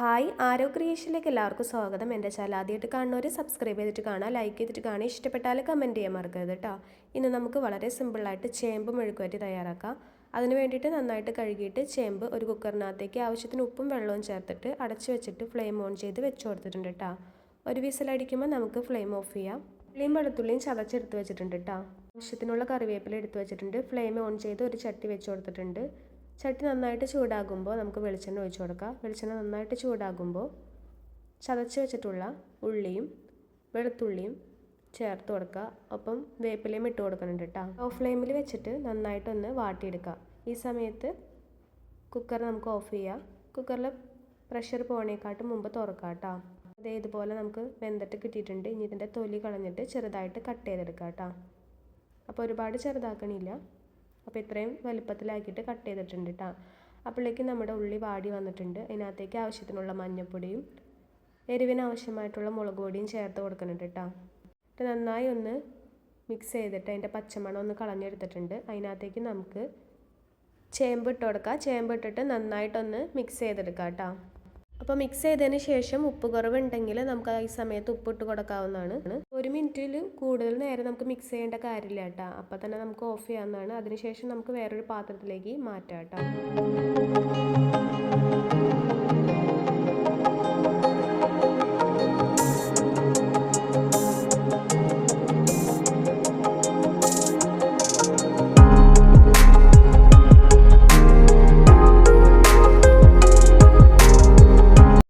Hi ആരോ ക്രിയേഷനിലേക്ക് എല്ലാവർക്കും സ്വാഗതം. എൻ്റെ ചാനൽ ആദ്യമായിട്ട് കാണുന്നവർ സബ്സ്ക്രൈബ് ചെയ്തിട്ട് കാണുക, ലൈക്ക് ചെയ്തിട്ട് കാണുക, ഇഷ്ടപ്പെട്ടാൽ കമൻറ്റ് ചെയ്യാൻ മറക്കരുത് കേട്ടോ. ഇന്ന് നമുക്ക് വളരെ സിമ്പിളായിട്ട് ചേമ്പ് മെഴുക്കുവരട്ടി തയ്യാറാക്കാം. അതിന് വേണ്ടിയിട്ട് നന്നായിട്ട് കഴുകിയിട്ട് ചേമ്പ് ഒരു കുക്കറിനകത്തേക്ക് ആവശ്യത്തിന് ഉപ്പും വെള്ളവും ചേർത്തിട്ട് അടച്ചു വെച്ചിട്ട് ഫ്ലെയിം ഓൺ ചെയ്ത് വെച്ച് കൊടുത്തിട്ടുണ്ട് കേട്ടോ. ഒരു വിസിലടിക്കുമ്പോൾ നമുക്ക് ഫ്ലെയിം ഓഫ് ചെയ്യാം. ഉള്ളിയും വെളുത്തുള്ളിയും ചതച്ചെടുത്ത് വെച്ചിട്ടുണ്ട് കേട്ടോ. ആവശ്യത്തിനുള്ള കറിവേപ്പില എടുത്ത് വെച്ചിട്ടുണ്ട്. ഫ്ലെയിം ഓൺ ചെയ്ത് ഒരു ചട്ടി വെച്ച് കൊടുത്തിട്ടുണ്ട്. ചട്ടി നന്നായിട്ട് ചൂടാകുമ്പോൾ നമുക്ക് വെളിച്ചെണ്ണ ഒഴിച്ച് കൊടുക്കാം. വെളിച്ചെണ്ണ നന്നായിട്ട് ചൂടാകുമ്പോൾ ചതച്ച് വെച്ചിട്ടുള്ള ഉള്ളിയും വെളുത്തുള്ളിയും ചേർത്ത് കൊടുക്കുക. ഒപ്പം വേപ്പിലയും ഇട്ട് കൊടുക്കുന്നുണ്ട് കേട്ടോ. ഓഫ് ഫ്ലെയിമിൽ വെച്ചിട്ട് നന്നായിട്ടൊന്ന് വാട്ടിയെടുക്കുക. ഈ സമയത്ത് കുക്കർ നമുക്ക് ഓഫ് ചെയ്യാം. കുക്കറിൽ പ്രഷർ പോകണേക്കാട്ടും മുമ്പ് തുറക്കാം കേട്ടോ. അതേ ഇതുപോലെ നമുക്ക് വെന്തിട്ട് കിട്ടിയിട്ടുണ്ട്. ഇനി ഇതിൻ്റെ തൊലി കളഞ്ഞിട്ട് ചെറുതായിട്ട് കട്ട് ചെയ്തെടുക്കാം കേട്ടോ. അപ്പോൾ ഒരുപാട് ചെറുതാക്കണില്ല. അപ്പോൾ ഇത്രയും വലുപ്പത്തിലാക്കിയിട്ട് കട്ട് ചെയ്തിട്ടുണ്ട് കേട്ടോ. അപ്പോഴേക്കും നമ്മുടെ ഉള്ളി വാടി വന്നിട്ടുണ്ട്. അതിനകത്തേക്ക് ആവശ്യത്തിനുള്ള മഞ്ഞൾപ്പൊടിയും എരിവിന് ആവശ്യമായിട്ടുള്ള മുളക് പൊടിയും ചേർത്ത് കൊടുക്കുന്നുണ്ട് കേട്ടോ. എന്നിട്ട് നന്നായി ഒന്ന് മിക്സ് ചെയ്തിട്ട് അതിൻ്റെ പച്ചമണം ഒന്ന് കളഞ്ഞെടുത്തിട്ടുണ്ട്. അതിനകത്തേക്ക് നമുക്ക് ചേമ്പ് ഇട്ട് കൊടുക്കാം. ചേമ്പ് ഇട്ടിട്ട് നന്നായിട്ടൊന്ന് മിക്സ് ചെയ്തെടുക്കാം കേട്ടോ. അപ്പോൾ മിക്സ് ചെയ്തതിന് ശേഷം ഉപ്പ് കുറവുണ്ടെങ്കിൽ നമുക്ക് ഈ സമയത്ത് ഉപ്പിട്ട് കൊടുക്കാവുന്നതാണ്. 1 മിനിറ്റിൽ കൂടുതൽ നേരം നമുക്ക് മിക്സ് ചെയ്യേണ്ട കാര്യമില്ല കേട്ടോ. അപ്പോൾ തന്നെ നമുക്ക് ഓഫ് ചെയ്യാവുന്നതാണ്. അതിനുശേഷം നമുക്ക് വേറൊരു പാത്രത്തിലേക്ക് മാറ്റാം കേട്ടോ.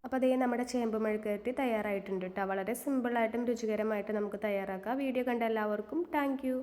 അപ്പോൾ അതേ നമ്മുടെ ചേമ്പ് മെഴുക്കുവരട്ടി തയ്യാറായിട്ടുണ്ട് കേട്ടോ. വളരെ സിമ്പിളായിട്ടും രുചികരമായിട്ടും നമുക്ക് തയ്യാറാക്കാം. വീഡിയോ കണ്ട എല്ലാവർക്കും താങ്ക് യു.